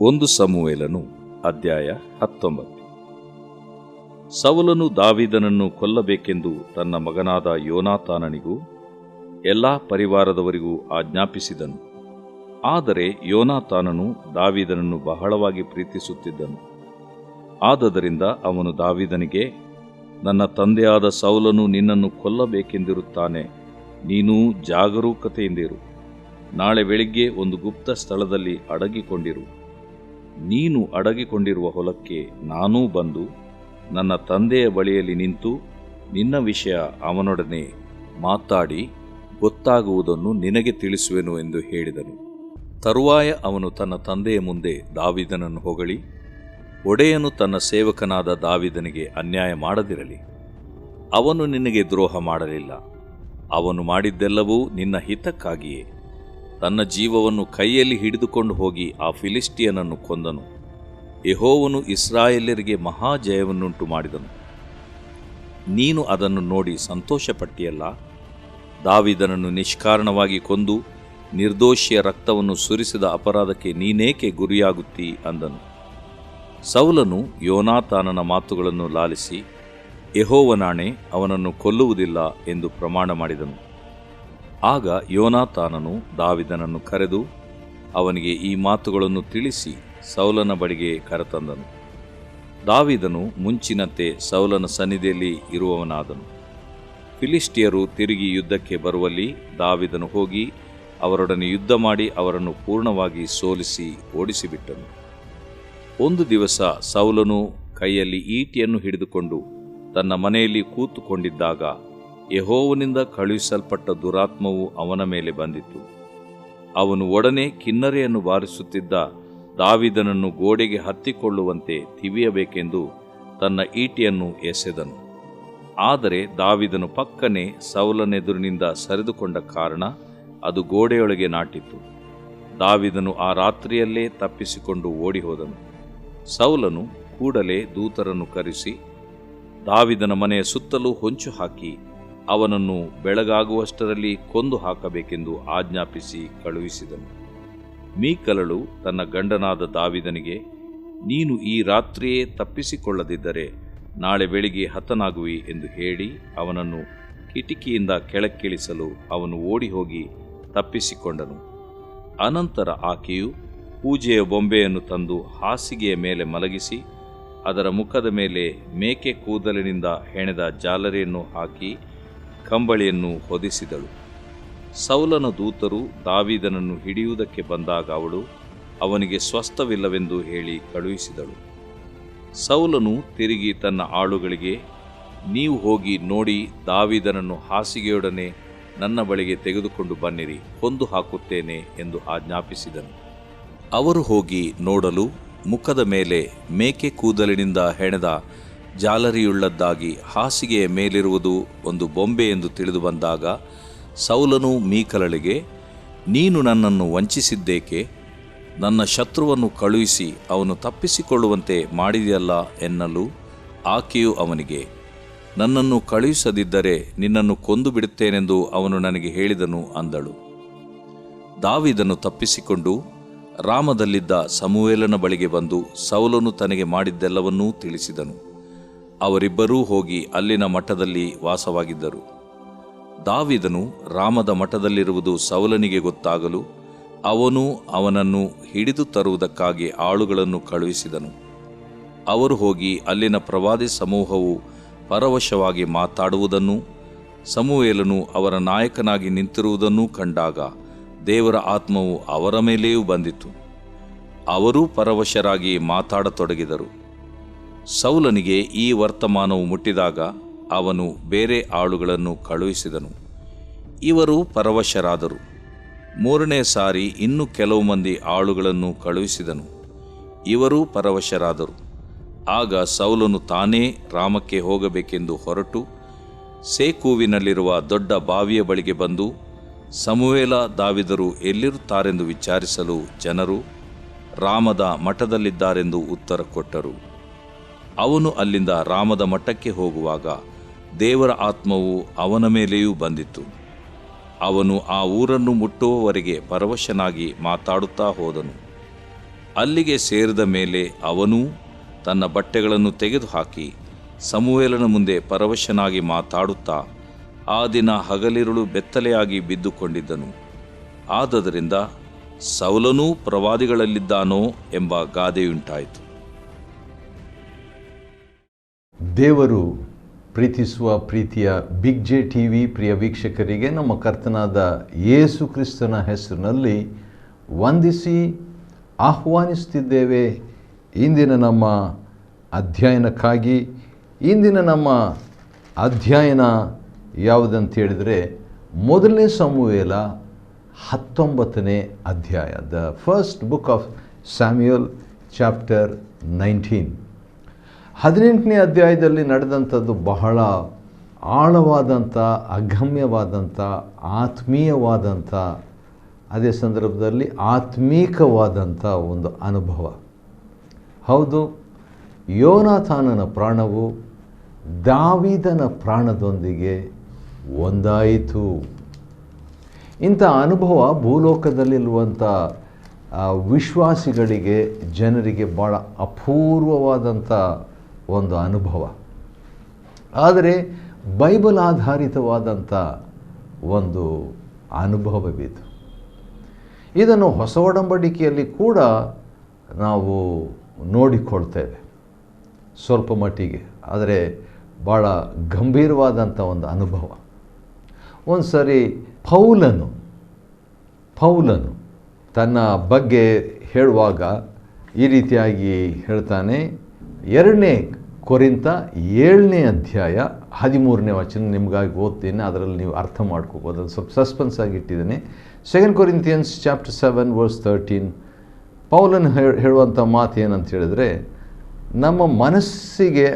1 ಸಮುವೇಲನು ಅಧ್ಯಾಯ 19. ಸೌಲನು ದಾವೀದನನ್ನು ಕೊಲ್ಲಬೇಕೆಂದು ತನ್ನ ಮಗನಾದ ಯೋನಾತಾನನಿಗೂ ಎಲ್ಲಾ ಪರಿವಾರದವರಿಗೂ ಆಜ್ಞಾಪಿಸಿದನು. ಆದರೆ ಯೋನಾತಾನನು ದಾವೀದನನ್ನು ಬಹಳವಾಗಿ ಪ್ರೀತಿಸುತ್ತಿದ್ದನು. ಆದದರಿಂದ ಅವನು ದಾವೀದನಿಗೆ, ನನ್ನ ತಂದೆಯಾದ ಸೌಲನು ನಿನ್ನನ್ನು ಕೊಲ್ಲಬೇಕೆಂದಿರುತ್ತಾನೆ, ನೀನೂ ಜಾಗರೂಕತೆಯಿಂದಿರು. ನಾಳೆ ಬೆಳಿಗ್ಗೆ ಒಂದು ಗುಪ್ತ ಸ್ಥಳದಲ್ಲಿ ಅಡಗಿಕೊಂಡಿರು. ನೀನು ಅಡಗಿಕೊಂಡಿರುವ ಹೊಲಕ್ಕೆ ನಾನೂ ಬಂದು ನನ್ನ ತಂದೆಯ ಬಳಿಯಲ್ಲಿ ನಿಂತು ನಿನ್ನ ವಿಷಯ ಅವನೊಡನೆ ಮಾತಾಡಿ ಗೊತ್ತಾಗುವುದನ್ನು ನಿನಗೆ ತಿಳಿಸುವೆನು ಎಂದು ಹೇಳಿದನು. ತರುವಾಯ ಅವನು ತನ್ನ ತಂದೆಯ ಮುಂದೆ ದಾವೀದನನ್ನು ಹೊಗಳಿ, ಒಡೆಯನು ತನ್ನ ಸೇವಕನಾದ ದಾವೀದನಿಗೆ ಅನ್ಯಾಯ ಮಾಡದಿರಲಿ. ಅವನು ನಿನಗೆ ದ್ರೋಹ ಮಾಡಲಿಲ್ಲ. ಅವನು ಮಾಡಿದ್ದೆಲ್ಲವೂ ನಿನ್ನ ಹಿತಕ್ಕಾಗಿಯೇ. ತನ್ನ ಜೀವವನ್ನು ಕೈಯಲ್ಲಿ ಹಿಡಿದುಕೊಂಡು ಹೋಗಿ ಆ ಫಿಲಿಸ್ಟಿಯನನ್ನು ಕೊಂದನು. ಯೆಹೋವನು ಇಸ್ರಾಯೇಲ್ಯರಿಗೆ ಮಹಾಜಯವನ್ನುಂಟು ಮಾಡಿದನು. ನೀನು ಅದನ್ನು ನೋಡಿ ಸಂತೋಷಪಟ್ಟಿಯಲ್ಲ. ದಾವೀದನನ್ನು ನಿಷ್ಕಾರಣವಾಗಿ ಕೊಂದು ನಿರ್ದೋಷಿಯ ರಕ್ತವನ್ನು ಸುರಿಸಿದ ಅಪರಾಧಕ್ಕೆ ನೀನೇಕೆ ಗುರಿಯಾಗುತ್ತೀ ಅಂದನು. ಸೌಲನು ಯೋನಾತಾನನ ಮಾತುಗಳನ್ನು ಲಾಲಿಸಿ, ಯೆಹೋವನಾಣೆ, ಅವನನ್ನು ಕೊಲ್ಲುವುದಿಲ್ಲ ಎಂದು ಪ್ರಮಾಣ ಮಾಡಿದನು. ಆಗ ಯೋನಾತಾನನು ದಾವೀದನನ್ನು ಕರೆದು ಅವನಿಗೆ ಈ ಮಾತುಗಳನ್ನು ತಿಳಿಸಿ ಸೌಲನ ಬಳಿಗೆ ಕರೆತಂದನು. ದಾವೀದನು ಮುಂಚಿನಂತೆ ಸೌಲನ ಸನ್ನಿಧಿಯಲ್ಲಿ ಇರುವವನಾದನು. ಫಿಲಿಸ್ಟಿಯರು ತಿರುಗಿ ಯುದ್ಧಕ್ಕೆ ಬರುವಲ್ಲಿ ದಾವೀದನು ಹೋಗಿ ಅವರೊಡನೆ ಯುದ್ಧ ಮಾಡಿ ಅವರನ್ನು ಪೂರ್ಣವಾಗಿ ಸೋಲಿಸಿ ಓಡಿಸಿಬಿಟ್ಟನು. ಒಂದು ದಿವಸ ಸೌಲನು ಕೈಯಲ್ಲಿ ಈಟಿಯನ್ನು ಹಿಡಿದುಕೊಂಡು ತನ್ನ ಮನೆಯಲ್ಲಿ ಕೂತುಕೊಂಡಿದ್ದಾಗ ಯೆಹೋವನಿಂದ ಕಳುಹಿಸಲ್ಪಟ್ಟ ದುರಾತ್ಮವು ಅವನ ಮೇಲೆ ಬಂದಿತು. ಅವನು ಒಡನೆ ಕಿನ್ನರೆಯನ್ನು ಬಾರಿಸುತ್ತಿದ್ದ ದಾವೀದನನ್ನು ಗೋಡೆಗೆ ಹತ್ತಿಕೊಳ್ಳುವಂತೆ ತಿವಿಯಬೇಕೆಂದು ತನ್ನ ಈಟಿಯನ್ನು ಎಸೆದನು. ಆದರೆ ದಾವೀದನು ಪಕ್ಕನೆ ಸೌಲನೆದುರಿನಿಂದ ಸರಿದುಕೊಂಡ ಕಾರಣ ಅದು ಗೋಡೆಯೊಳಗೆ ನಾಟಿತು. ದಾವೀದನು ಆ ರಾತ್ರಿಯಲ್ಲೇ ತಪ್ಪಿಸಿಕೊಂಡು ಓಡಿಹೋದನು. ಸೌಲನು ಕೂಡಲೇ ದೂತರನ್ನು ಕರೆಸಿ ದಾವೀದನ ಮನೆಯ ಸುತ್ತಲೂ ಹೊಂಚು ಹಾಕಿ ಅವನನ್ನು ಬೆಳಗಾಗುವಷ್ಟರಲ್ಲಿ ಕೊಂದು ಹಾಕಬೇಕೆಂದು ಆಜ್ಞಾಪಿಸಿ ಕಳುಹಿಸಿದನು. ಮೀಕಲಳು ತನ್ನ ಗಂಡನಾದ ದಾವೀದನಿಗೆ, ನೀನು ಈ ರಾತ್ರಿಯೇ ತಪ್ಪಿಸಿಕೊಳ್ಳದಿದ್ದರೆ ನಾಳೆ ಬೆಳಿಗ್ಗೆ ಹತನಾಗುವಿ ಎಂದು ಹೇಳಿ ಅವನನ್ನು ಕಿಟಿಕಿಯಿಂದ ಕೆಳಕ್ಕಿಳಿಸಲು ಅವನು ಓಡಿ ಹೋಗಿ ತಪ್ಪಿಸಿಕೊಂಡನು. ಅನಂತರ ಆಕೆಯು ಪೂಜೆಯ ಬೊಂಬೆಯನ್ನು ತಂದು ಹಾಸಿಗೆಯ ಮೇಲೆ ಮಲಗಿಸಿ ಅದರ ಮುಖದ ಮೇಲೆ ಮೇಕೆ ಕೂದಲಿನಿಂದ ಹೆಣೆದ ಜಾಲರಿಯನ್ನು ಹಾಕಿ ಕಂಬಳಿಯನ್ನು ಹೊದಿಸಿದಳು. ಸೌಲನ ದೂತರು ದಾವೀದನನ್ನು ಹಿಡಿಯುವುದಕ್ಕೆ ಬಂದಾಗ ಅವಳು ಅವನಿಗೆ ಸ್ವಸ್ಥವಿಲ್ಲವೆಂದು ಹೇಳಿ ಕಳುಹಿಸಿದಳು. ಸೌಲನು ತಿರುಗಿ ತನ್ನ ಆಳುಗಳಿಗೆ, ನೀವು ಹೋಗಿ ನೋಡಿ ದಾವೀದನನ್ನು ಹಾಸಿಗೆಯೊಡನೆ ನನ್ನ ಬಳಿಗೆ ತೆಗೆದುಕೊಂಡು ಬನ್ನಿರಿ, ಕೊಂದು ಹಾಕುತ್ತೇನೆ ಎಂದು ಆಜ್ಞಾಪಿಸಿದನು. ಅವರು ಹೋಗಿ ನೋಡಲು ಮುಖದ ಮೇಲೆ ಮೇಕೆ ಕೂದಲಿನಿಂದ ಹೆಣೆದ ಜಾಲರಿಯುಳ್ಳದ್ದಾಗಿ ಹಾಸಿಗೆಯ ಮೇಲಿರುವುದು ಒಂದು ಬೊಂಬೆ ಎಂದು ತಿಳಿದು ಬಂದಾಗ ಸೌಲನು ಮೀಕಲಳಿಗೆ, ನೀನು ನನ್ನನ್ನು ವಂಚಿಸಿದ್ದೇಕೆ? ನನ್ನ ಶತ್ರುವನ್ನು ಕಳುಹಿಸಿ ಅವನು ತಪ್ಪಿಸಿಕೊಳ್ಳುವಂತೆ ಮಾಡಿದೆಯಲ್ಲ ಎನ್ನಲು ಆಕೆಯು ಅವನಿಗೆ, ನನ್ನನ್ನು ಕಳುಹಿಸದಿದ್ದರೆ ನಿನ್ನನ್ನು ಕೊಂದು ಬಿಡುತ್ತೇನೆಂದು ಅವನು ನನಗೆ ಹೇಳಿದನು ಅಂದಳು. ದಾವೀದನು ತಪ್ಪಿಸಿಕೊಂಡು ರಾಮದಲ್ಲಿದ್ದ ಸಮುವೇಲನ ಬಳಿಗೆ ಬಂದು ಸೌಲನು ತನಗೆ ಮಾಡಿದ್ದೆಲ್ಲವನ್ನೂ ತಿಳಿಸಿದನು. ಅವರಿಬ್ಬರೂ ಹೋಗಿ ಅಲ್ಲಿನ ಮಠದಲ್ಲಿ ವಾಸವಾಗಿದ್ದರು. ದಾವೀದನು ರಾಮದ ಮಠದಲ್ಲಿರುವುದು ಸೌಲನಿಗೆ ಗೊತ್ತಾಗಲು ಅವನು ಅವನನ್ನು ಹಿಡಿದು ತರುವುದಕ್ಕಾಗಿ ಆಳುಗಳನ್ನು ಕಳುಹಿಸಿದನು. ಅವರು ಹೋಗಿ ಅಲ್ಲಿನ ಪ್ರವಾದಿ ಸಮೂಹವು ಪರವಶವಾಗಿ ಮಾತಾಡುವುದನ್ನೂ ಸಮುವೇಲನು ಅವರ ನಾಯಕನಾಗಿ ನಿಂತಿರುವುದನ್ನೂ ಕಂಡಾಗ ದೇವರ ಆತ್ಮವು ಅವರ ಮೇಲೆಯೂ ಬಂದಿತು. ಅವರೂ ಪರವಶರಾಗಿ ಮಾತಾಡತೊಡಗಿದರು. ಸೌಲನಿಗೆ ಈ ವರ್ತಮಾನವು ಮುಟ್ಟಿದಾಗ ಅವನು ಬೇರೆ ಆಳುಗಳನ್ನು ಕಳುಹಿಸಿದನು. ಇವರು ಪರವಶರಾದರು. 3ನೇ ಸಾರಿ ಇನ್ನೂ ಕೆಲವು ಮಂದಿ ಆಳುಗಳನ್ನು ಕಳುಹಿಸಿದನು. ಇವರೂ ಪರವಶರಾದರು. ಆಗ ಸೌಲನು ತಾನೇ ರಾಮಕ್ಕೆ ಹೋಗಬೇಕೆಂದು ಹೊರಟು ಸೇಕೂವಿನಲ್ಲಿರುವ ದೊಡ್ಡ ಬಾವಿಯ ಬಳಿಗೆ ಬಂದು ಸಮುವೇಲ ದಾವೀದರು ಎಲ್ಲಿರುತ್ತಾರೆಂದು ವಿಚಾರಿಸಲು ಜನರು ರಾಮದ ಮಠದಲ್ಲಿದ್ದಾರೆಂದು ಉತ್ತರ ಕೊಟ್ಟರು. ಅವನು ಅಲ್ಲಿಂದ ರಾಮದ ಮಠಕ್ಕೆ ಹೋಗುವಾಗ ದೇವರ ಆತ್ಮವು ಅವನ ಮೇಲೆಯೂ ಬಂದಿತು. ಅವನು ಆ ಊರನ್ನು ಮುಟ್ಟುವವರೆಗೆ ಪರವಶನಾಗಿ ಮಾತಾಡುತ್ತಾ ಹೋದನು. ಅಲ್ಲಿಗೆ ಸೇರಿದ ಮೇಲೆ ಅವನೂ ತನ್ನ ಬಟ್ಟೆಗಳನ್ನು ತೆಗೆದುಹಾಕಿ ಸಮುವೇಲನ ಮುಂದೆ ಪರವಶನಾಗಿ ಮಾತಾಡುತ್ತಾ ಆ ದಿನ ಹಗಲಿರುಳು ಬೆತ್ತಲೆಯಾಗಿ ಬಿದ್ದುಕೊಂಡಿದ್ದನು. ಆದದರಿಂದ ಸೌಲನೂ ಪ್ರವಾದಿಗಳಲ್ಲಿದ್ದಾನೋ ಎಂಬ ಗಾದೆಯುಂಟಾಯಿತು. ದೇವರು ಪ್ರೀತಿಸುವ ಪ್ರೀತಿಯ ಬಿಗ್ ಜೆ ಟಿವಿ ಪ್ರಿಯ ವೀಕ್ಷಕರಿಗೆ ನಮ್ಮ ಕರ್ತನಾದ ಯೇಸು ಕ್ರಿಸ್ತನ ಹೆಸರಿನಲ್ಲಿ ವಂದಿಸಿ ಆಹ್ವಾನಿಸುತ್ತಿದ್ದೇವೆ. ಇಂದಿನ ನಮ್ಮ ಅಧ್ಯಯನಕ್ಕಾಗಿ. ಇಂದಿನ ನಮ್ಮ ಅಧ್ಯಯನ ಯಾವುದಂತ ಹೇಳಿದರೆ ಮೊದಲನೇ ಸಮುವೇಲ 19ನೇ ಅಧ್ಯಾಯ, the first book of Samuel chapter 19. 18ನೇ ಅಧ್ಯಾಯದಲ್ಲಿ ನಡೆದಂಥದ್ದು ಬಹಳ ಆಳವಾದಂಥ, ಅಗಮ್ಯವಾದಂಥ, ಆತ್ಮೀಯವಾದಂಥ, ಅದೇ ಸಂದರ್ಭದಲ್ಲಿ ಆತ್ಮೀಕವಾದಂಥ ಒಂದು ಅನುಭವ. ಹೌದು, ಯೋನಾಥಾನನ ಪ್ರಾಣವು ದಾವೀದನ ಪ್ರಾಣದೊಂದಿಗೆ ಒಂದಾಯಿತು. ಇಂಥ ಅನುಭವ ಭೂಲೋಕದಲ್ಲಿರುವಂಥ ವಿಶ್ವಾಸಿಗಳಿಗೆ, ಜನರಿಗೆ ಭಾಳ ಅಪೂರ್ವವಾದಂಥ ಒಂದು ಅನುಭವ. ಆದರೆ ಬೈಬಲ್ ಆಧಾರಿತವಾದಂಥ ಒಂದು ಅನುಭವವಿದು. ಇದನ್ನು ಹೊಸ ಒಡಂಬಡಿಕೆಯಲ್ಲಿ ಕೂಡ ನಾವು ನೋಡಿಕೊಳ್ತೇವೆ ಸ್ವಲ್ಪ ಮಟ್ಟಿಗೆ. ಆದರೆ ಭಾಳ ಗಂಭೀರವಾದಂಥ ಒಂದು ಅನುಭವ. ಒಂದು ಸರಿ ಪೌಲನು ತನ್ನ ಬಗ್ಗೆ ಹೇಳುವಾಗ ಈ ರೀತಿಯಾಗಿ ಹೇಳ್ತಾನೆ. 2ನೇ ಕೊರಿಂಥ 7ನೇ ಅಧ್ಯಾಯ 13ನೇ ವಚನ ನಿಮಗಾಗಿ ಓದ್ತೀನಿ, ಅದರಲ್ಲಿ ನೀವು ಅರ್ಥ ಮಾಡ್ಕೋಬೋದು. ಅದು ಸ್ವಲ್ಪ ಸಸ್ಪೆನ್ಸ್ ಆಗಿ ಇಟ್ಟಿದ್ದೇನೆ. 2 Corinthians ಚಾಪ್ಟರ್ 7 verse 13 ಪೌಲನು ಹೇಳುವಂಥ ಮಾತು ಏನಂತ ಹೇಳಿದರೆ, ನಮ್ಮ ಮನಸ್ಸಿಗೆ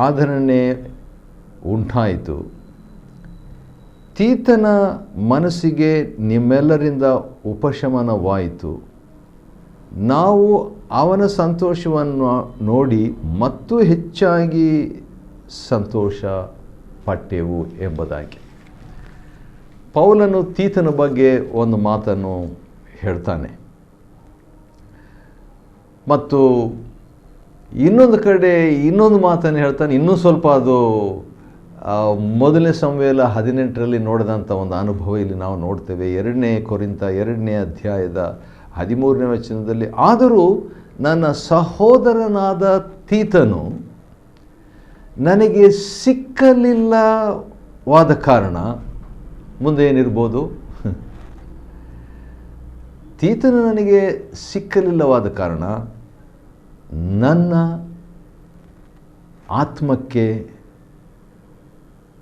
ಆದರಣೆ ಉಂಟಾಯಿತು, ತೀತನ ಮನಸ್ಸಿಗೆ ನಿಮ್ಮೆಲ್ಲರಿಂದ ಉಪಶಮನವಾಯಿತು, ನಾವು ಅವನ ಸಂತೋಷವನ್ನು ನೋಡಿ ಮತ್ತೂ ಹೆಚ್ಚಾಗಿ ಸಂತೋಷ ಪಟ್ಟೆವು ಎಂಬುದಾಗಿ ಪೌಲನು ತೀತನ ಬಗ್ಗೆ ಒಂದು ಮಾತನ್ನು ಹೇಳ್ತಾನೆ. ಮತ್ತು ಇನ್ನೊಂದು ಕಡೆ ಇನ್ನೊಂದು ಮಾತನ್ನು ಹೇಳ್ತಾನೆ. ಇನ್ನೂ ಸ್ವಲ್ಪ ಅದು ಮೊದಲನೇ ಸಮುವೇಲ 18ರಲ್ಲಿ ನೋಡಿದಂಥ ಒಂದು ಅನುಭವ ಇಲ್ಲಿ ನಾವು ನೋಡ್ತೇವೆ. 2ನೇ ಕೊರಿಂಥ 2ನೇ ಅಧ್ಯಾಯದ 13ನೇ ವಚನದಲ್ಲಿ, ಆದರೂ ನನ್ನ ಸಹೋದರನಾದ ತೀತನು ನನಗೆ ಸಿಕ್ಕಲಿಲ್ಲವಾದ ಕಾರಣ, ಮುಂದೆ ಏನಿರ್ಬೋದು, ತೀತನು ನನಗೆ ಸಿಕ್ಕಲಿಲ್ಲವಾದ ಕಾರಣ ನನ್ನ ಆತ್ಮಕ್ಕೆ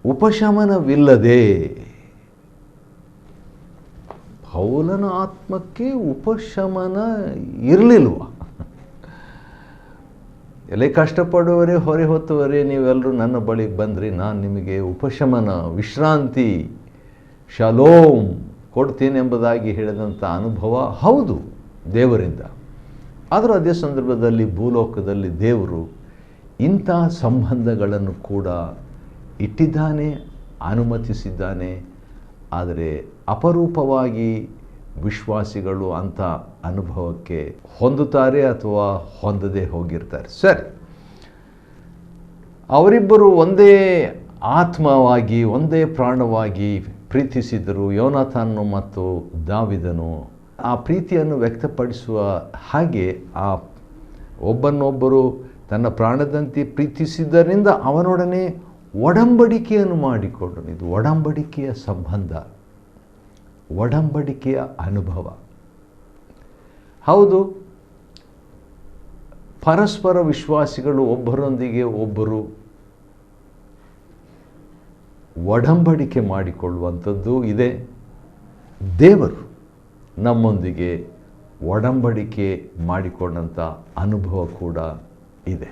ಉಪಶಮನವಿಲ್ಲದೆ, ಪೌಲನ ಆತ್ಮಕ್ಕೆ ಉಪಶಮನ ಇರಲಿಲ್ವ? ಎಲೆ ಕಷ್ಟಪಡುವವರೇ, ಹೊರೆ ಹೊತ್ತವರೇ, ನೀವೆಲ್ಲರೂ ನನ್ನ ಬಳಿಗೆ ಬಂದ್ರಿ, ನಾನು ನಿಮಗೆ ಉಪಶಮನ, ವಿಶ್ರಾಂತಿ, ಶಲೋಮ್ ಕೊಡ್ತೀನಿ ಎಂಬುದಾಗಿ ಹೇಳಿದಂಥ ಅನುಭವ ಹೌದು ದೇವರಿಂದ. ಆದರೂ ಅದೇ ಸಂದರ್ಭದಲ್ಲಿ ಭೂಲೋಕದಲ್ಲಿ ದೇವರು ಇಂಥ ಸಂಬಂಧಗಳನ್ನು ಕೂಡ ಇಟ್ಟಿದ್ದಾನೆ, ಅನುಮತಿಸಿದ್ದಾನೆ. ಆದರೆ ಅಪರೂಪವಾಗಿ ವಿಶ್ವಾಸಿಗಳು ಅಂಥ ಅನುಭವಕ್ಕೆ ಹೊಂದುತ್ತಾರೆ ಅಥವಾ ಹೊಂದದೇ ಹೋಗಿರ್ತಾರೆ. ಸರಿ, ಅವರಿಬ್ಬರು ಒಂದೇ ಆತ್ಮವಾಗಿ, ಒಂದೇ ಪ್ರಾಣವಾಗಿ ಪ್ರೀತಿಸಿದರು, ಯೋನಾಥಾನನು ಮತ್ತು ದಾವಿದನು. ಆ ಪ್ರೀತಿಯನ್ನು ವ್ಯಕ್ತಪಡಿಸುವ ಹಾಗೆ ಆ ಒಬ್ಬನೊಬ್ಬರು ತನ್ನ ಪ್ರಾಣದಂತೆ ಪ್ರೀತಿಸಿದ್ದರಿಂದ ಅವನೊಡನೆ ಒಡಂಬಡಿಕೆಯನ್ನು ಮಾಡಿಕೊಂಡನು. ಇದು ಒಡಂಬಡಿಕೆಯ ಸಂಬಂಧ, ಒಡಂಬಡಿಕೆಯ ಅನುಭವ. ಹೌದು, ಪರಸ್ಪರ ವಿಶ್ವಾಸಿಗಳು ಒಬ್ಬರೊಂದಿಗೆ ಒಬ್ಬರು ಒಡಂಬಡಿಕೆ ಮಾಡಿಕೊಳ್ಳುವಂಥದ್ದು ಇದೆ. ದೇವರು ನಮ್ಮೊಂದಿಗೆ ಒಡಂಬಡಿಕೆ ಮಾಡಿಕೊಂಡಂಥ ಅನುಭವ ಕೂಡ ಇದೆ.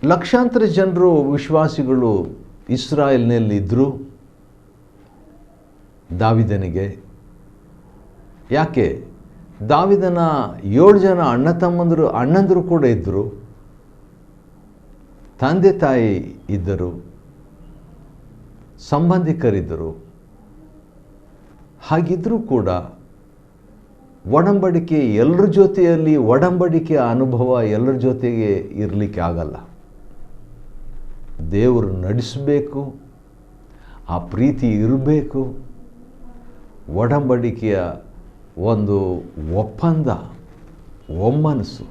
ಲಕ್ಷಾಂತರ ಜನರು ವಿಶ್ವಾಸಿಗಳು ಇಸ್ರಾಯೇಲ್ನಲ್ಲಿದ್ದರು ದಾವಿದನಿಗೆ. ಯಾಕೆ? ದಾವಿದನ 7 ಜನ ಅಣ್ಣಂದಿರು ಕೂಡ ಇದ್ದರು, ತಂದೆ ತಾಯಿ ಇದ್ದರು, ಸಂಬಂಧಿಕರಿದ್ದರು. ಹಾಗಿದ್ದರೂ ಕೂಡ ಒಡಂಬಡಿಕೆ ಎಲ್ಲರ ಜೊತೆಯಲ್ಲಿ ಒಡಂಬಡಿಕೆಯ ಅನುಭವ ಎಲ್ಲರ ಜೊತೆಗೆ ಇರಲಿಕ್ಕೆ ಆಗಲ್ಲ. ದೇವರು ನಡೆಸಬೇಕು, ಆ ಪ್ರೀತಿ ಇರಬೇಕು, ಒಡಂಬಡಿಕೆಯ ಒಂದು ಒಪ್ಪಂದ ಒಮ್ಮನಸ್ಸು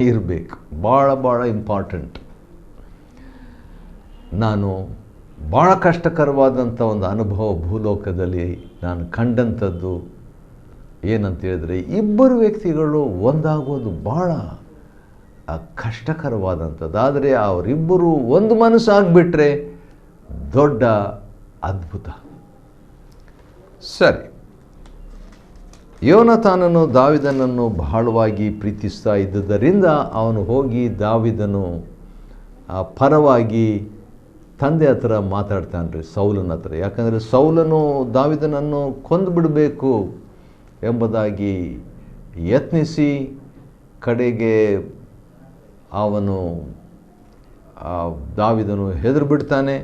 ಇರಬೇಕು. ಭಾಳ ಇಂಪಾರ್ಟೆಂಟ್. ನಾನು ಭಾಳ ಕಷ್ಟಕರವಾದಂಥ ಒಂದು ಅನುಭವ ಭೂಲೋಕದಲ್ಲಿ ನಾನು ಕಂಡಂಥದ್ದು ಏನಂತ ಹೇಳಿದ್ರೆ, ಇಬ್ಬರು ವ್ಯಕ್ತಿಗಳು ಒಂದಾಗೋದು ಭಾಳ ಕಷ್ಟಕರವಾದಂಥದ್ದು. ಆದರೆ ಅವರಿಬ್ಬರು ಒಂದು ಮನಸ್ಸಾಗಿಬಿಟ್ರೆ ದೊಡ್ಡ ಅದ್ಭುತ. ಸರಿ, ಯೋನಾತಾನನು ದಾವೀದನನ್ನು ಬಹಳವಾಗಿ ಪ್ರೀತಿಸ್ತಾ ಇದ್ದುದರಿಂದ ಅವನು ಹೋಗಿ ದಾವೀದನು ಪರವಾಗಿ ತಂದೆ ಹತ್ರ ಮಾತಾಡ್ತಾನೆ ರೀ, ಸೌಲನ ಹತ್ರ. ಯಾಕಂದರೆ ಸೌಲನು ದಾವೀದನನ್ನು ಕೊಂದುಬಿಡಬೇಕು ಎಂಬುದಾಗಿ ಯತ್ನಿಸಿ ಕಡೆಗೆ ಅವನು ದಾವೀದನು ಹೆದರಿಬಿಡ್ತಾನೆ,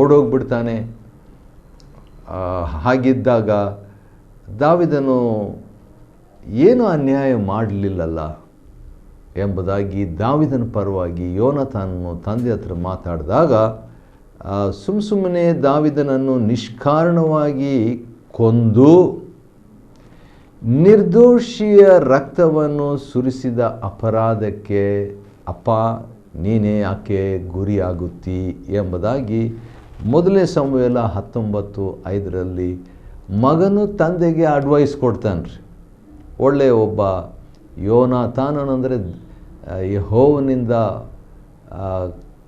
ಓಡೋಗ್ಬಿಡ್ತಾನೆ. ಹಾಗಿದ್ದಾಗ ದಾವೀದನು ಏನೂ ಅನ್ಯಾಯ ಮಾಡಲಿಲ್ಲಲ್ಲ ಎಂಬುದಾಗಿ ದಾವೀದನ ಪರವಾಗಿ ಯೋನಾತಾನನು ತಂದೆ ಹತ್ರ ಮಾತಾಡಿದಾಗ ಸುಮ್ಮನೆ ದಾವೀದನನ್ನು ನಿಷ್ಕಾರಣವಾಗಿ ಕೊಂದು ನಿರ್ದೋಷಿಯ ರಕ್ತವನ್ನು ಸುರಿಸಿದ ಅಪರಾಧಕ್ಕೆ ಅಪ್ಪ ನೀನೇ ಯಾಕೆ ಗುರಿಯಾಗುತ್ತಿ ಎಂಬುದಾಗಿ ಮೊದಲನೇ ಸಮುವೇಲ 19:5 ಮಗನು ತಂದೆಗೆ ಅಡ್ವೈಸ್ ಕೊಡ್ತಾನೆ ರೀ. ಒಳ್ಳೆಯ ಒಬ್ಬ ಯೋನಾತಾನನಂದರೆ ಯೆಹೋವನಿಂದ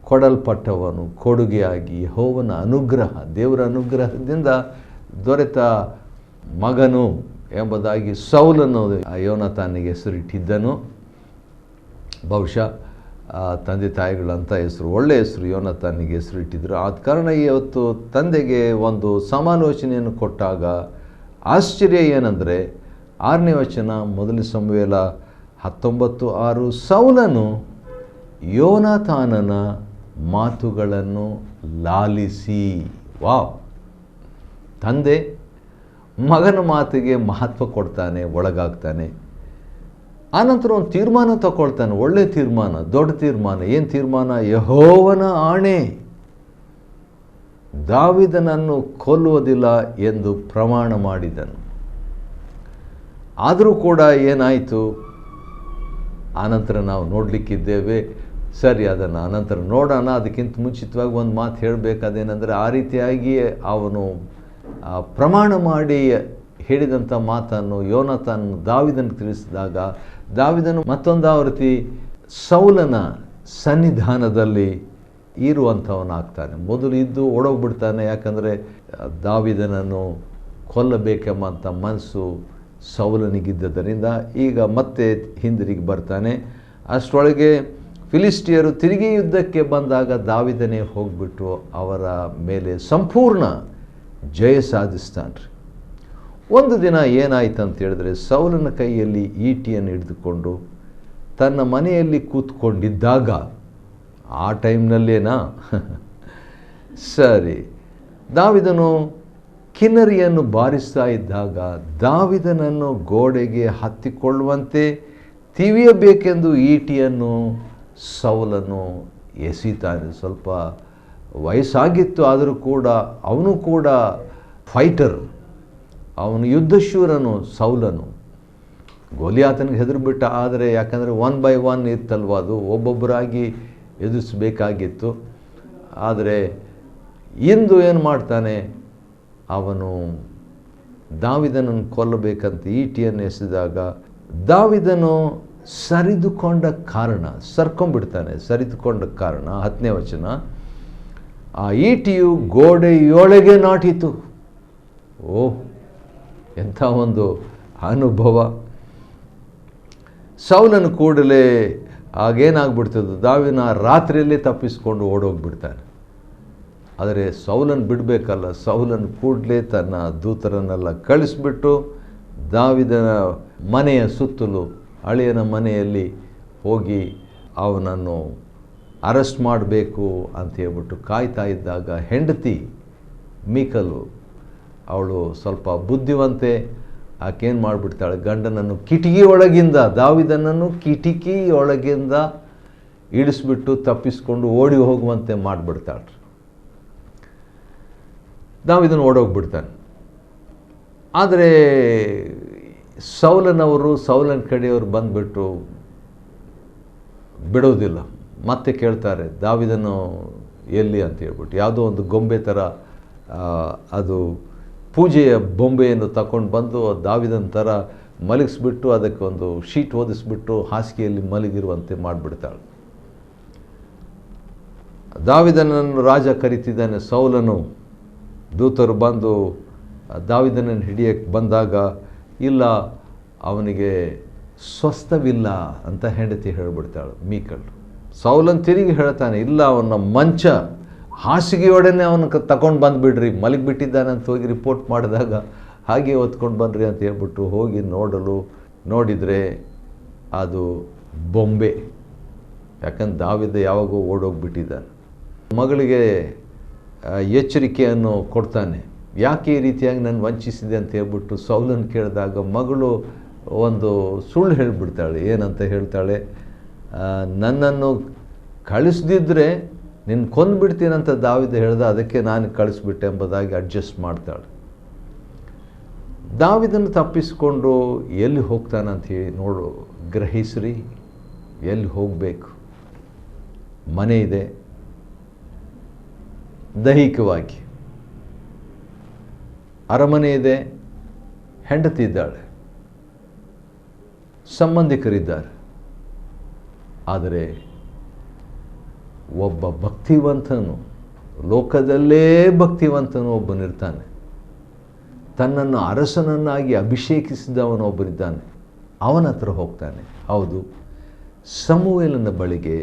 ಕೊಡಲ್ಪಟ್ಟವನು, ಕೊಡುಗೆಯಾಗಿ ಯೆಹೋವನ ಅನುಗ್ರಹ, ದೇವರ ಅನುಗ್ರಹದಿಂದ ದೊರೆತ ಮಗನು ಎಂಬುದಾಗಿ ಸೌಲನು ಯೋನಾತಾನಿಗೆ ಹೆಸರಿಟ್ಟಿದ್ದನು. ಬಹುಶಃ ತಂದೆ ತಾಯಿಗಳಂಥ ಹೆಸರು, ಒಳ್ಳೆಯ ಹೆಸರು ಯೋನಾತಾನಿಗೆ ಹೆಸರಿಟ್ಟಿದ್ದರು. ಆದ ಕಾರಣ ಇವತ್ತು ತಂದೆಗೆ ಒಂದು ಸಮಾಲೋಚನೆಯನ್ನು ಕೊಟ್ಟಾಗ ಆಶ್ಚರ್ಯ ಏನಂದರೆ 6ನೇ ವಚನ ಮೊದಲ ಸಮುವೇಲ 19:6 ಸೌಲನು ಯೋನಾತಾನನ ಮಾತುಗಳನ್ನು ಲಾಲಿಸಿ. ವಾವ್! ತಂದೆ ಮಗನ ಮಾತಿಗೆ ಮಹತ್ವ ಕೊಡ್ತಾನೆ, ಒಳಗಾಗ್ತಾನೆ. ಆನಂತರ ಒಂದು ತೀರ್ಮಾನ ತಗೊಳ್ತಾನೆ, ಒಳ್ಳೆಯ ತೀರ್ಮಾನ, ದೊಡ್ಡ ತೀರ್ಮಾನ. ಏನು ತೀರ್ಮಾನ? ಯೆಹೋವನ ಆಣೆ, ದಾವೀದನನ್ನು ಕೊಲ್ಲುವುದಿಲ್ಲ ಎಂದು ಪ್ರಮಾಣ ಮಾಡಿದನು. ಆದರೂ ಕೂಡ ಏನಾಯಿತು? ಆನಂತರ ನಾವು ನೋಡಲಿಕ್ಕಿದ್ದೇವೆ. ಸರಿ, ಅದನ್ನು ಆನಂತರ ನೋಡೋಣ. ಅದಕ್ಕಿಂತ ಮುಂಚಿತವಾಗಿ ಒಂದು ಮಾತು ಹೇಳಬೇಕಾದೇನೆಂದರೆ, ಆ ರೀತಿಯಾಗಿ ಅವನು ಪ್ರಮಾಣ ಮಾಡಿ ಹೇಳಿದಂಥ ಮಾತನ್ನು ಯೋನಾತಾನ್ ದಾವೀದನಿಗೆ ತಿಳಿಸಿದಾಗ ದಾವೀದನು ಮತ್ತೊಂದು ಆವೃತ್ತಿ ಸೌಲನ ಸನ್ನಿಧಾನದಲ್ಲಿ ಇರುವಂಥವನಾಗ್ತಾನೆ. ಮೊದಲು ಇದ್ದು ಓಡೋಗ್ಬಿಡ್ತಾನೆ, ಯಾಕಂದರೆ ದಾವೀದನನ್ನು ಕೊಲ್ಲಬೇಕೆಂಬಂಥ ಮನಸ್ಸು ಸೌಲನಿಗಿದ್ದರಿಂದ. ಈಗ ಮತ್ತೆ ಹಿಂದಿರುಗಿ ಬರ್ತಾನೆ. ಅಷ್ಟರೊಳಗೆ ಫಿಲಿಸ್ಟಿಯರು ತಿರುಗಿ ಯುದ್ಧಕ್ಕೆ ಬಂದಾಗ ದಾವೀದನೇ ಹೋಗಿಬಿಟ್ಟು ಅವರ ಮೇಲೆ ಸಂಪೂರ್ಣ ಜಯ ಸಾಧಿಸ್ತಾನೆ. ಒಂದು ದಿನ ಏನಾಯ್ತು ಅಂತ ಹೇಳಿದ್ರೆ, ಸೌಲನ ಕೈಯಲ್ಲಿ ಈಟಿಯನ್ನು ಹಿಡಿದುಕೊಂಡು ತನ್ನ ಮನೆಯಲ್ಲಿ ಕೂತ್ಕೊಂಡಿದ್ದಾಗ, ಆ ಟೈಮ್ನಲ್ಲೇನಾ ಸರಿ, ದಾವೀದನು ಕಿನ್ನರಿಯನ್ನು ಬಾರಿಸ್ತಾ ಇದ್ದಾಗ ದಾವೀದನನ್ನು ಗೋಡೆಗೆ ಹತ್ತಿಕೊಳ್ಳುವಂತೆ ತಿವಿಯಬೇಕೆಂದು ಈಟಿಯನ್ನು ಸೌಲನು ಎಸೀತಾನೆ. ಸ್ವಲ್ಪ ವಯಸ್ಸಾಗಿತ್ತು, ಆದರೂ ಕೂಡ ಅವನು ಕೂಡ ಫೈಟರ್, ಅವನು ಯುದ್ಧಶೂರನು ಸೌಲನು. ಗೋಲಿಯಾತನಿಗೆ ಹೆದರಿಬಿಟ್ಟ. ಆದರೆ ಯಾಕಂದರೆ 1 by 1 ಇತ್ತಲ್ವ, ಅದು ಒಬ್ಬೊಬ್ಬರಾಗಿ ಎದುರಿಸಬೇಕಾಗಿತ್ತು. ಆದರೆ ಇಂದು ಏನು ಮಾಡ್ತಾನೆ, ಅವನು ದಾವೀದನನ್ನು ಕೊಲ್ಲಬೇಕಂತ ಈಟಿಯನ್ನು ಎಸೆದಾಗ ದಾವೀದನು ಸರಿದುಕೊಂಡ ಕಾರಣ, ಸರಿದುಕೊಂಡ ಕಾರಣ 10ನೇ ವಚನ, ಆ ಈಟಿಯು ಗೋಡೆಯೊಳಗೆ ನಾಟಿತು. ಓಹ್, ಎಂಥ ಒಂದು ಅನುಭವ! ಸೌಲನು ಕೂಡಲೇ ಆಗೇನಾಗ್ಬಿಡ್ತದೆ, ದಾವೀದನ ರಾತ್ರಿಯಲ್ಲೇ ತಪ್ಪಿಸ್ಕೊಂಡು ಓಡೋಗ್ಬಿಡ್ತಾನೆ. ಆದರೆ ಸೌಲನ್ನು ಬಿಡಬೇಕಲ್ಲ, ಸೌಲನು ಕೂಡಲೇ ತನ್ನ ದೂತರನ್ನೆಲ್ಲ ಕಳಿಸ್ಬಿಟ್ಟು ದಾವೀದನ ಮನೆಯ ಸುತ್ತಲೂ, ಅಳಿಯನ ಮನೆಯಲ್ಲಿ ಹೋಗಿ ಅವನನ್ನು ಅರೆಸ್ಟ್ ಮಾಡಬೇಕು ಅಂತ ಹೇಳ್ಬಿಟ್ಟು ಕಾಯ್ತಾ ಇದ್ದಾಗ ಹೆಂಡತಿ ಮೀಕಲು, ಅವಳು ಸ್ವಲ್ಪ ಬುದ್ಧಿವಂತೆ, ಆಕೇನು ಮಾಡಿಬಿಡ್ತಾಳೆ, ಗಂಡನನ್ನು ಕಿಟಕಿಯೊಳಗಿಂದ, ದಾವಿದನನ್ನು ಕಿಟಕಿಯೊಳಗಿಂದ ಇಳಿಸ್ಬಿಟ್ಟು ತಪ್ಪಿಸ್ಕೊಂಡು ಓಡಿ ಹೋಗುವಂತೆ ಮಾಡಿಬಿಡ್ತಾಳೆ. ದಾವಿದನು ಓಡೋಗ್ಬಿಡ್ತಾನೆ. ಆದರೆ ಸೌಲನ ಕಡೆಯವರು ಬಂದುಬಿಟ್ಟು ಬಿಡೋದಿಲ್ಲ. ಮತ್ತೆ ಕೇಳ್ತಾರೆ, ದಾವಿದನು ಎಲ್ಲಿ ಅಂತ ಹೇಳ್ಬಿಟ್ಟು. ಯಾವುದೋ ಒಂದು ಗೊಂಬೆ ಥರ ಅದು ಪೂಜೆಯ ಬೊಂಬೆಯನ್ನು ತಗೊಂಡು ಬಂದು ದಾವಿದನ ಥರ ಮಲಗಿಸ್ಬಿಟ್ಟು ಅದಕ್ಕೆ ಒಂದು ಶೀಟ್ ಓದಿಸ್ಬಿಟ್ಟು ಹಾಸಿಗೆಯಲ್ಲಿ ಮಲಗಿರುವಂತೆ ಮಾಡಿಬಿಡ್ತಾಳೆ. ದಾವಿದನನ್ನು ರಾಜ ಕರೀತಿದ್ದಾನೆ. ಸೌಲನು ದೂತರು ಬಂದು ದಾವಿದನನ್ನು ಹಿಡಿಯಕ್ಕೆ ಬಂದಾಗ, ಇಲ್ಲ ಅವನಿಗೆ ಸ್ವಸ್ಥವಿಲ್ಲ ಅಂತ ಹೆಂಡತಿ ಹೇಳಿಬಿಡ್ತಾಳೆ ಮೀಕಲ್. ಸೌಲನ್ ತಿರುಗಿ ಹೇಳ್ತಾನೆ, ಇಲ್ಲ ಅವನ ಮಂಚ ಹಾಸಿಗೆಯೊಡನೆ ಅವನ ತಗೊಂಡು ಬಂದುಬಿಡ್ರಿ, ಮಲಗಿಬಿಟ್ಟಿದ್ದಾನೆ ಅಂತ ಹೋಗಿ ರಿಪೋರ್ಟ್ ಮಾಡಿದಾಗ ಹಾಗೆ ಹೊತ್ಕೊಂಡು ಬನ್ನಿರಿ ಅಂತ ಹೇಳ್ಬಿಟ್ಟು ಹೋಗಿ ನೋಡಿದರೆ ಅದು ಬೊಂಬೆ. ಯಾಕಂದ್ರೆ ದಾವಿದ ಯಾವಾಗೋ ಓಡೋಗ್ಬಿಟ್ಟಿದ್ದಾನೆ. ಮಗಳಿಗೆ ಎಚ್ಚರಿಕೆಯನ್ನು ಕೊಡ್ತಾನೆ, ಯಾಕೆ ಈ ರೀತಿಯಾಗಿ ನಾನು ವಂಚಿಸಿದೆ ಅಂತ ಹೇಳ್ಬಿಟ್ಟು ಸೌಲನ್ನು ಕೇಳಿದಾಗ ಮಗಳು ಒಂದು ಸುಳ್ಳು ಹೇಳಿಬಿಡ್ತಾಳೆ. ಏನಂತ ಹೇಳ್ತಾಳೆ, ನನ್ನನ್ನು ಕಳಿಸ್ದಿದ್ರೆ ನಿನ್ನ ಕೊಂದುಬಿಡ್ತೀನಂತ ದಾವಿದ ಹೇಳ್ದ, ಅದಕ್ಕೆ ನಾನು ಕಳಿಸ್ಬಿಟ್ಟೆ ಎಂಬುದಾಗಿ ಅಡ್ಜಸ್ಟ್ ಮಾಡ್ತಾಳೆ. ದಾವಿದನ್ನು ತಪ್ಪಿಸಿಕೊಂಡು ಎಲ್ಲಿ ಹೋಗ್ತಾನಂತ ಹೇಳಿ ಗ್ರಹಿಸ್ರಿ. ಎಲ್ಲಿ ಹೋಗಬೇಕು? ಮನೆ ಇದೆ, ದೈಹಿಕವಾಗಿ ಅರಮನೆ ಇದೆ, ಹೆಂಡತಿ ಇದ್ದಾಳೆ, ಸಂಬಂಧಿಕರಿದ್ದಾರೆ. ಆದರೆ ಒಬ್ಬ ಭಕ್ತಿವಂತನು, ಲೋಕದಲ್ಲೇ ಭಕ್ತಿವಂತನು ಒಬ್ಬನಿರ್ತಾನೆ. ತನ್ನನ್ನು ಅರಸನನ್ನಾಗಿ ಅಭಿಷೇಕಿಸಿದವನೊಬ್ಬರಿದ್ದಾನೆ, ಅವನ ಹತ್ರ ಹೋಗ್ತಾನೆ. ಹೌದು, ಸಮುವೇಲನ ಬಳಿಗೆ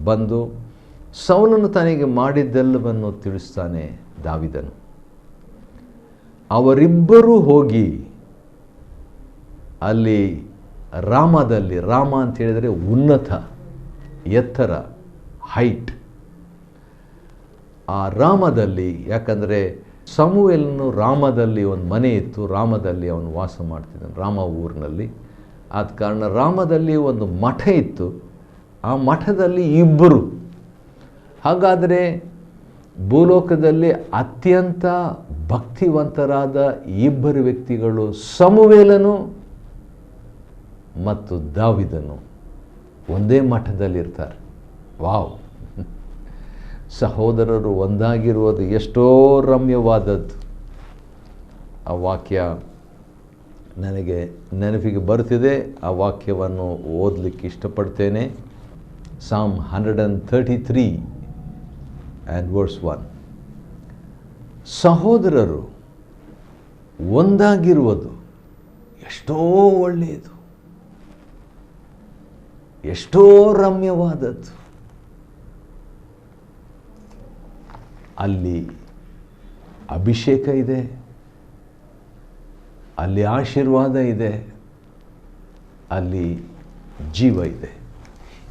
ಬಂದು ಸೌಲನು ತನಗೆ ಮಾಡಿದ್ದೆಲ್ಲವನ್ನು ತಿಳಿಸ್ತಾನೆ ದಾವಿದನು. ಅವರಿಬ್ಬರೂ ಹೋಗಿ ಅಲ್ಲಿ ರಾಮದಲ್ಲಿ, ರಾಮ ಅಂತ ಹೇಳಿದರೆ ಉನ್ನತ, ಎತ್ತರ, ಹೈಟ್. ಆ ರಾಮದಲ್ಲಿ, ಯಾಕಂದರೆ ಸಮುವೇಲನು ರಾಮದಲ್ಲಿ ಒಂದು ಮನೆ ಇತ್ತು, ರಾಮದಲ್ಲಿ ಅವನು ವಾಸ ಮಾಡ್ತಿದ್ದಾನೆ, ರಾಮ ಊರಿನಲ್ಲಿ. ಆದ ಕಾರಣ ರಾಮದಲ್ಲಿ ಒಂದು ಮಠ ಇತ್ತು, ಆ ಮಠದಲ್ಲಿ ಇಬ್ಬರು. ಹಾಗಾದರೆ ಭೂಲೋಕದಲ್ಲಿ ಅತ್ಯಂತ ಭಕ್ತಿವಂತರಾದ ಇಬ್ಬರು ವ್ಯಕ್ತಿಗಳು ಸಮುವೇಲನು ಮತ್ತು ದಾವಿದನು ಒಂದೇ ಮಠದಲ್ಲಿರ್ತಾರೆ. ವಾವ್! ಸಹೋದರರು ಒಂದಾಗಿರುವುದು ಎಷ್ಟೋ ರಮ್ಯವಾದದ್ದು. ಆ ವಾಕ್ಯ ನನಗೆ ನೆನಪಿಗೆ ಬರ್ತಿದೆ. ಆ ವಾಕ್ಯವನ್ನು ಓದಲಿಕ್ಕೆ ಇಷ್ಟಪಡ್ತೇನೆ. Psalm 133 and verse 1. ಸಹೋದರರು ಒಂದಾಗಿರುವುದು ಎಷ್ಟೋ ಒಳ್ಳೆಯದು, ಎಷ್ಟೋ ರಮ್ಯವಾದದ್ದು. ಅಲ್ಲಿ ಅಭಿಷೇಕ ಇದೆ, ಅಲ್ಲಿ ಆಶೀರ್ವಾದ ಇದೆ, ಅಲ್ಲಿ ಜೀವ ಇದೆ.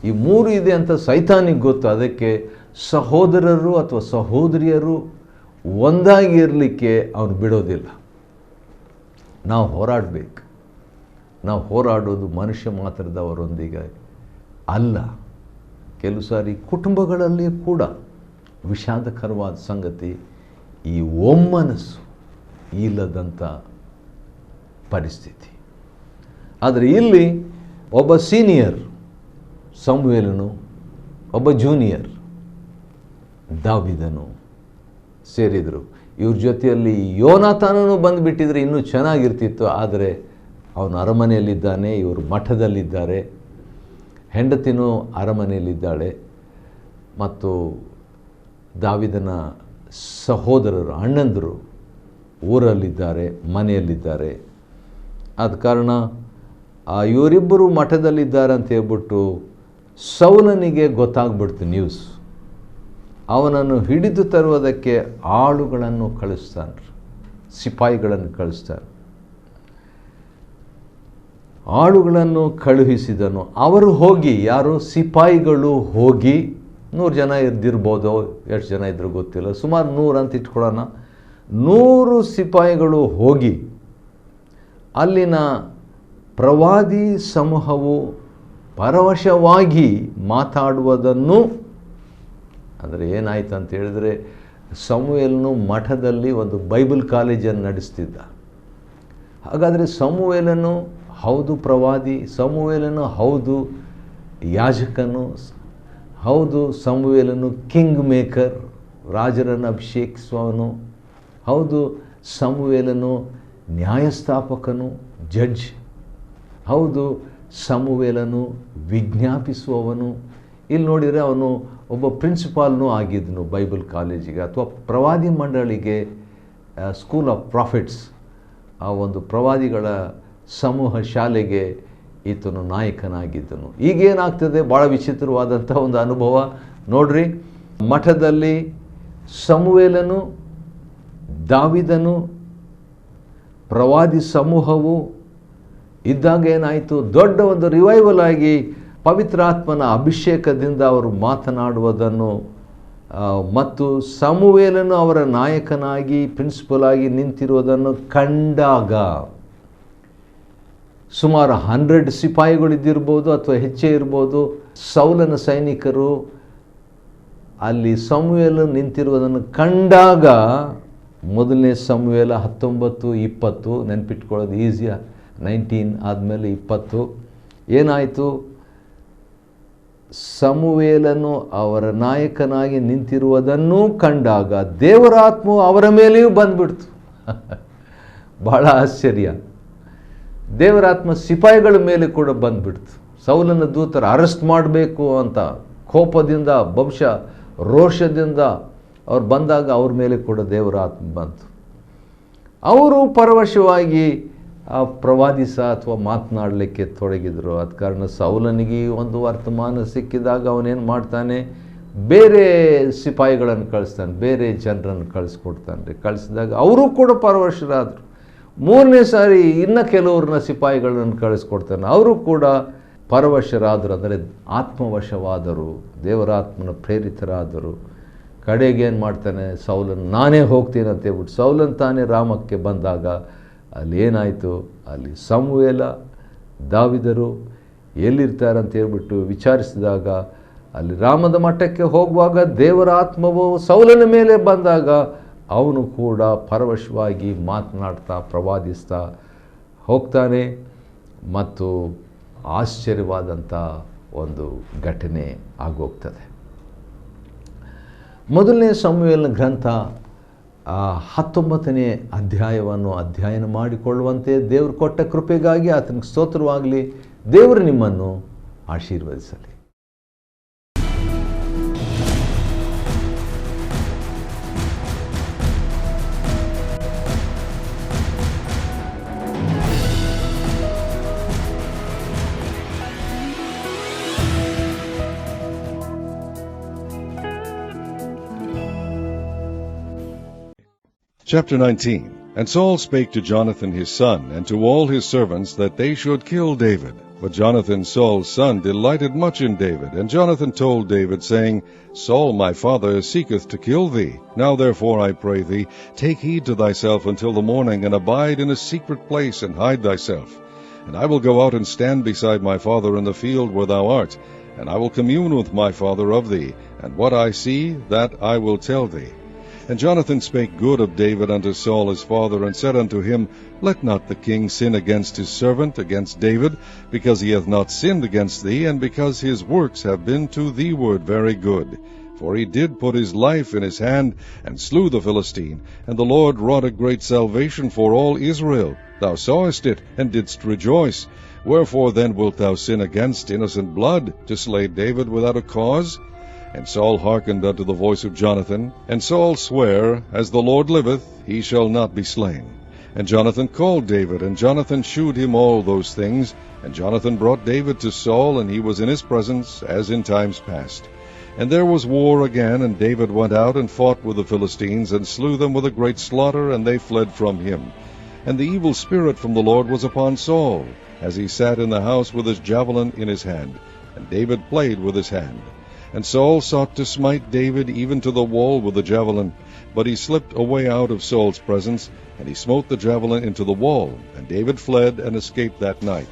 ಈ ಮೂರು ಇದೆ ಅಂತ ಸೈತಾನಿಗೆ ಗೊತ್ತು. ಅದಕ್ಕೆ ಸಹೋದರರು ಅಥವಾ ಸಹೋದರಿಯರು ಒಂದಾಗಿ ಇರಲಿಕ್ಕೆ ಅವನು ಬಿಡೋದಿಲ್ಲ. ನಾವು ಹೋರಾಡಬೇಕು. ನಾವು ಹೋರಾಡೋದು ಮನುಷ್ಯ ಮಾತ್ರದವರೊಂದಿಗೆ ಅಲ್ಲ. ಕೆಲವು ಸಾರಿ ಕುಟುಂಬಗಳಲ್ಲಿ ಕೂಡ ವಿಷಾದಕರವಾದ ಸಂಗತಿ ಈ ಒಮ್ಮನಸ್ಸು ಇಲ್ಲದಂಥ ಪರಿಸ್ಥಿತಿ. ಆದರೆ ಇಲ್ಲಿ ಒಬ್ಬ ಸೀನಿಯರ್ ಸಮುವೇಲನು, ಒಬ್ಬ ಜೂನಿಯರ್ ದಾವಿದನು ಸೇರಿದರು. ಇವ್ರ ಜೊತೆಯಲ್ಲಿ ಯೋನಾತಾನನು ಬಂದುಬಿಟ್ಟಿದ್ರೆ ಇನ್ನೂ ಚೆನ್ನಾಗಿರ್ತಿತ್ತು. ಆದರೆ ಅವನು ಅರಮನೆಯಲ್ಲಿದ್ದಾನೆ, ಇವರು ಮಠದಲ್ಲಿದ್ದಾರೆ. ಹೆಂಡತಿನೂ ಅರಮನೆಯಲ್ಲಿದ್ದಾಳೆ ಮತ್ತು ದಾವಿದನ ಸಹೋದರರು, ಅಣ್ಣಂದರು ಊರಲ್ಲಿದ್ದಾರೆ, ಮನೆಯಲ್ಲಿದ್ದಾರೆ. ಆದ ಕಾರಣ ಇವರಿಬ್ಬರು ಮಠದಲ್ಲಿದ್ದಾರೆ ಅಂತ ಹೇಳ್ಬಿಟ್ಟು ಸೌಲನಿಗೆ ಗೊತ್ತಾಗ್ಬಿಡ್ತು ನ್ಯೂಸ್. ಅವನನ್ನು ಹಿಡಿದು ತರುವುದಕ್ಕೆ ಆಳುಗಳನ್ನು ಕಳಿಸ್ತಾನೆ, ಸಿಪಾಯಿಗಳನ್ನು ಕಳಿಸ್ತಾನೆ. ಆಳುಗಳನ್ನು ಕಳುಹಿಸಿದನು. ಅವರು ಹೋಗಿ, ಯಾರು? ಸಿಪಾಯಿಗಳು ಹೋಗಿ, 100 ಜನ ಇದ್ದಿರ್ಬೋದು, ಎಷ್ಟು ಜನ ಇದ್ರೂ ಗೊತ್ತಿಲ್ಲ, ಸುಮಾರು 100 ಅಂತ ಇಟ್ಕೊಳ್ಳೋಣ. 100 ಸಿಪಾಯಿಗಳು ಹೋಗಿ ಅಲ್ಲಿನ ಪ್ರವಾದಿ ಸಮೂಹವು ಪರವಶವಾಗಿ ಮಾತಾಡುವುದನ್ನು, ಅಂದರೆ ಏನಾಯ್ತು ಅಂತ ಹೇಳಿದ್ರೆ, ಸಮುವೇಲನು ಮಠದಲ್ಲಿ ಒಂದು ಬೈಬಲ್ ಕಾಲೇಜನ್ನು ನಡೆಸ್ತಿದ್ದ. ಹಾಗಾದರೆ ಸಮುವೇಲನು ಹೌದು ಪ್ರವಾದಿ, ಸಮುವೇಲನು ಹೌದು ಯಾಜಕನು, ಹೌದು ಸಮುವೇಲನು ಕಿಂಗ್ ಮೇಕರ್, ರಾಜರನ್ನು ಅಭಿಷೇಕಿಸುವವನು, ಹೌದು ಸಮುವೇಲನು ನ್ಯಾಯಸ್ಥಾಪಕನು, ಜಡ್ಜ್, ಹೌದು ಸಮುವೇಲನು ವಿಜ್ಞಾಪಿಸುವವನು. ಇಲ್ಲಿ ನೋಡಿದರೆ ಅವನು ಒಬ್ಬ ಪ್ರಿನ್ಸಿಪಾಲ್ನೂ ಆಗಿದ್ದನು ಬೈಬಲ್ ಕಾಲೇಜಿಗೆ ಅಥವಾ ಪ್ರವಾದಿ ಮಂಡಳಿಗೆ, ಸ್ಕೂಲ್ ಆಫ್ ಪ್ರಾಫಿಟ್ಸ್, ಆ ಒಂದು ಪ್ರವಾದಿಗಳ ಸಮೂಹ ಶಾಲೆಗೆ ಈತನು ನಾಯಕನಾಗಿದ್ದನು. ಈಗೇನಾಗ್ತದೆ, ಭಾಳ ವಿಚಿತ್ರವಾದಂಥ ಒಂದು ಅನುಭವ ನೋಡ್ರಿ. ಮಠದಲ್ಲಿ ಸಮುವೇಲನು, ದಾವಿದನು, ಪ್ರವಾದಿ ಸಮೂಹವು ಇದ್ದಾಗ ಏನಾಯಿತು, ದೊಡ್ಡ ಒಂದು ರಿವೈವಲ್ ಆಗಿ ಪವಿತ್ರಾತ್ಮನ ಅಭಿಷೇಕದಿಂದ ಅವರು ಮಾತನಾಡುವುದನ್ನು ಮತ್ತು ಸಮುವೇಲನು ಅವರ ನಾಯಕನಾಗಿ ಪ್ರಿನ್ಸಿಪಲ್ ಆಗಿ ನಿಂತಿರುವುದನ್ನು ಕಂಡಾಗ, ಸುಮಾರು 100 ಸಿಪಾಯಿಗಳಿದ್ದಿರ್ಬೋದು ಅಥವಾ ಹೆಚ್ಚೇ ಇರ್ಬೋದು, ಸೌಲನ ಸೈನಿಕರು ಅಲ್ಲಿ ಸಮುವೇಲ ನಿಂತಿರುವುದನ್ನು ಕಂಡಾಗ, ಮೊದಲನೇ ಸಮುವೇಲ 19-20 ನೆನಪಿಟ್ಕೊಳ್ಳೋದು ಈಸಿಯ, 19 ಆದಮೇಲೆ 20 ಏನಾಯಿತು, ಸಮುವೇಲನು ಅವರ ನಾಯಕನಾಗಿ ನಿಂತಿರುವುದನ್ನು ಕಂಡಾಗ ದೇವರ ಆತ್ಮವು ಅವರ ಮೇಲೆಯೂ ಬಂದ್ಬಿಡ್ತು. ಬಹಳ ಆಶ್ಚರ್ಯ. ದೇವರ ಆತ್ಮ ಸಿಪಾಯಿಗಳ ಮೇಲೆ ಕೂಡ ಬಂದ್ಬಿಡ್ತು. ಸೌಲನ ದೂತರು ಅರೆಸ್ಟ್ ಮಾಡಬೇಕು ಅಂತ ಕೋಪದಿಂದ, ಬಹುಶಃ ರೋಷದಿಂದ ಅವ್ರು ಬಂದಾಗ ಅವ್ರ ಮೇಲೆ ಕೂಡ ದೇವರ ಆತ್ಮ ಬಂತು. ಅವರು ಪರವಶವಾಗಿ ಆ ಪ್ರವಾದಿಸ ಅಥವಾ ಮಾತನಾಡಲಿಕ್ಕೆ ತೊಡಗಿದರು. ಆದ ಕಾರಣ ಸೌಲನಿಗೆ ಒಂದು ವರ್ತಮಾನ ಸಿಕ್ಕಿದಾಗ ಅವನೇನು ಮಾಡ್ತಾನೆ, ಬೇರೆ ಸಿಪಾಯಿಗಳನ್ನು ಕಳಿಸ್ತಾನೆ, ಬೇರೆ ಜನರನ್ನು ಕಳಿಸ್ಕೊಡ್ತಾನೆ. ಕಳಿಸಿದಾಗ ಅವರು ಕೂಡ ಪರವಶರಾದರು. 3ನೇ ಸಾರಿ ಇನ್ನು ಕೆಲವ್ರನ್ನ ಸಿಪಾಯಿಗಳನ್ನು ಕಳಿಸ್ಕೊಡ್ತಾನೆ, ಅವರು ಕೂಡ ಪರವಶರಾದರು, ಅಂದರೆ ಆತ್ಮವಶವಾದರು, ದೇವರಾತ್ಮನ ಪ್ರೇರಿತರಾದರು. ಕಡೆಗೆ ಏನು ಮಾಡ್ತಾನೆ, ಸೌಲನ್ ನಾನೇ ಹೋಗ್ತೀನಿ ಅಂತ ಹೇಳ್ಬಿಟ್ಟು ಸೌಲನ್ ತಾನೇ ರಾಮಕ್ಕೆ ಬಂದಾಗ ಅಲ್ಲಿ ಏನಾಯಿತು, ಅಲ್ಲಿ ಸಮುವೇಲ, ದಾವಿದರು ಎಲ್ಲಿರ್ತಾರೆ ಅಂತ ಹೇಳ್ಬಿಟ್ಟು ವಿಚಾರಿಸಿದಾಗ, ಅಲ್ಲಿ ರಾಮದ ಮಠಕ್ಕೆ ಹೋಗುವಾಗ ದೇವರ ಆತ್ಮವು ಸೌಲನ ಮೇಲೆ ಬಂದಾಗ ಅವನು ಕೂಡ ಪರವಶವಾಗಿ ಮಾತನಾಡ್ತಾ ಪ್ರವಾದಿಸ್ತಾ ಹೋಗ್ತಾನೆ. ಮತ್ತು ಆಶ್ಚರ್ಯವಾದಂಥ ಒಂದು ಘಟನೆ ಆಗೋಗ್ತದೆ. ಮೊದಲನೇ ಸಮುವೇಲನ ಗ್ರಂಥ 19ನೇ ಅಧ್ಯಾಯವನ್ನು ಅಧ್ಯಯನ ಮಾಡಿಕೊಳ್ಳುವಂತೆ ದೇವರು ಕೊಟ್ಟ ಕೃಪೆಗಾಗಿ ಆತನಿಗೆ ಸ್ತೋತ್ರವಾಗಲಿ. ದೇವರು ನಿಮ್ಮನ್ನು ಆಶೀರ್ವದಿಸಲಿ. Chapter 19. And Saul spake to Jonathan his son, and to all his servants, that they should kill David. But Jonathan Saul's son delighted much in David. And Jonathan told David, saying, Saul my father seeketh to kill thee. Now therefore, I pray thee, take heed to thyself until the morning, and abide in a secret place, and hide thyself. And I will go out and stand beside my father in the field where thou art, and I will commune with my father of thee, and what I see, that I will tell thee. And Jonathan spake good of David unto Saul his father, and said unto him, Let not the king sin against his servant, against David, because he hath not sinned against thee, and because his works have been to thee ward very good. For he did put his life in his hand, and slew the Philistine, and the Lord wrought a great salvation for all Israel. Thou sawest it, and didst rejoice. Wherefore then wilt thou sin against innocent blood, to slay David without a cause? And Saul hearkened unto the voice of Jonathan. And Saul sware, As the Lord liveth, he shall not be slain. And Jonathan called David, and Jonathan shewed him all those things. And Jonathan brought David to Saul, and he was in his presence, as in times past. And there was war again, and David went out and fought with the Philistines, and slew them with a great slaughter, and they fled from him. And the evil spirit from the Lord was upon Saul, as he sat in the house with his javelin in his hand. And David played with his hand. And Saul sought to smite David even to the wall with the javelin, but he slipped away out of Saul's presence, and he smote the javelin into the wall, and David fled and escaped that night.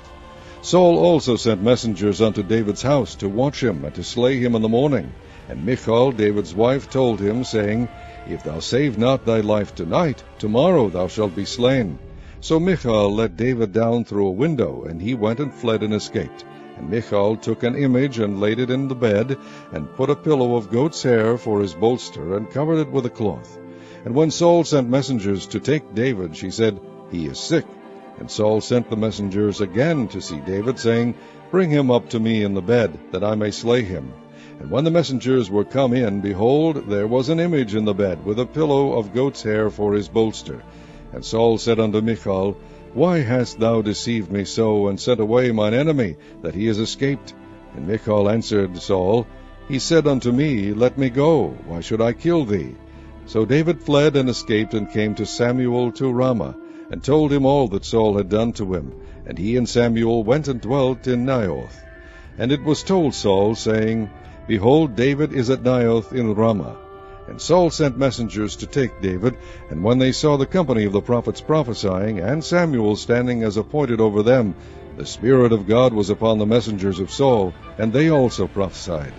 Saul also sent messengers unto David's house to watch him and to slay him in the morning. And Michal, David's wife, told him, saying, If thou save not thy life tonight, tomorrow thou shalt be slain. So Michal let David down through a window, and he went and fled and escaped. And Michal took an image and laid it in the bed, and put a pillow of goat's hair for his bolster, and covered it with a cloth. And when Saul sent messengers to take David, she said, He is sick. And Saul sent the messengers again to see David, saying, Bring him up to me in the bed, that I may slay him. And when the messengers were come in, behold, there was an image in the bed, with a pillow of goat's hair for his bolster. And Saul said unto Michal, Why hast thou deceived me so, and sent away mine enemy, that he is escaped? And Michal answered Saul, He said unto me, Let me go, why should I kill thee? So David fled and escaped, and came to Samuel to Ramah, and told him all that Saul had done to him. And he and Samuel went and dwelt in Naioth. And it was told Saul, saying, Behold, David is at Naioth in Ramah. And Saul sent messengers to take David, and when they saw the company of the prophets prophesying, and Samuel standing as appointed over them, the Spirit of God was upon the messengers of Saul, and they also prophesied.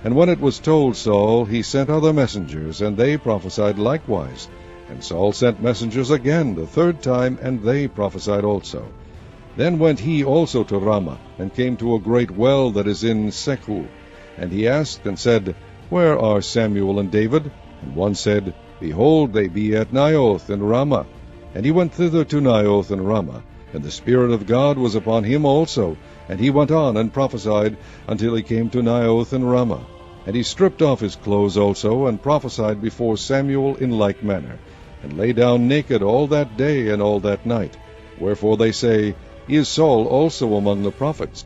And when it was told Saul, he sent other messengers, and they prophesied likewise. And Saul sent messengers again the third time, and they prophesied also. Then went he also to Ramah, and came to a great well that is in Sechu. And he asked and said, Where are Samuel and David? And one said, Behold, they be at Naioth in Ramah. And he went thither to Naioth in Ramah, and the Spirit of God was upon him also. And he went on and prophesied until he came to Naioth in Ramah. And he stripped off his clothes also, and prophesied before Samuel in like manner, and lay down naked all that day and all that night. Wherefore they say, Is Saul also among the prophets?